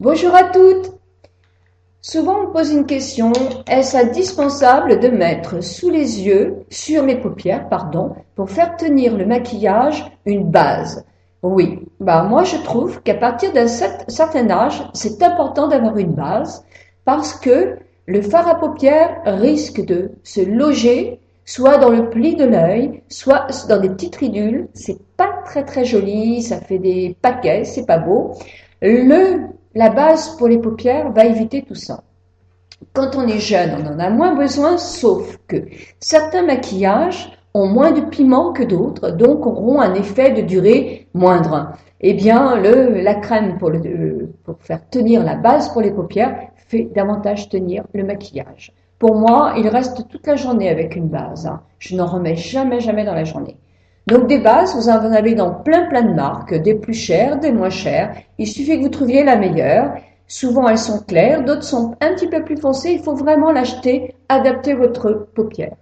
Bonjour à toutes. Souvent on me pose une question, est-ce indispensable de mettre sur les paupières, pour faire tenir le maquillage une base? Oui, moi je trouve qu'à partir d'un certain âge, c'est important d'avoir une base parce que le fard à paupières risque de se loger soit dans le pli de l'œil, soit dans des petites ridules. C'est pas très très joli, ça fait des paquets, c'est pas beau. La base pour les paupières va éviter tout ça. Quand on est jeune, on en a moins besoin, sauf que certains maquillages ont moins de pigments que d'autres, donc auront un effet de durée moindre. Eh bien, la crème pour faire tenir la base pour les paupières fait davantage tenir le maquillage. Pour moi, il reste toute la journée avec une base. Je n'en remets jamais dans la journée. Donc des bases, vous en avez dans plein de marques, des plus chères, des moins chères. Il suffit que vous trouviez la meilleure. Souvent elles sont claires, d'autres sont un petit peu plus foncées. Il faut vraiment l'acheter, adapter votre paupière.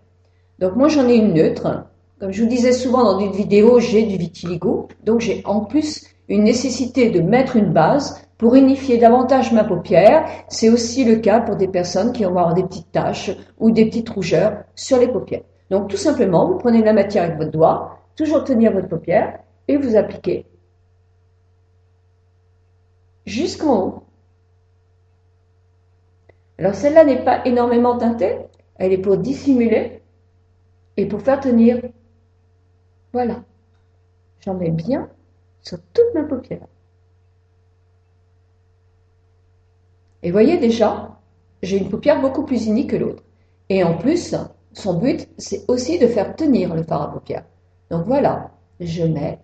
Donc moi j'en ai une neutre. Comme je vous disais souvent dans une vidéo, j'ai du vitiligo. Donc j'ai en plus une nécessité de mettre une base pour unifier davantage ma paupière. C'est aussi le cas pour des personnes qui vont avoir des petites taches ou des petites rougeurs sur les paupières. Donc tout simplement, vous prenez la matière avec votre doigt, toujours tenir votre paupière et vous appliquez jusqu'en haut. Alors celle-là n'est pas énormément teintée, elle est pour dissimuler et pour faire tenir. Voilà, j'en mets bien sur toute ma paupière. Et voyez déjà, j'ai une paupière beaucoup plus unie que l'autre. Et en plus, son but, c'est aussi de faire tenir le fard à paupières. Donc voilà, je mets.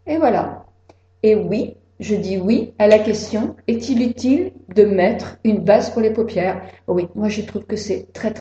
Et voilà. Et oui, je dis oui à la question, est-il utile de mettre une base pour les paupières? Oui, moi je trouve que c'est très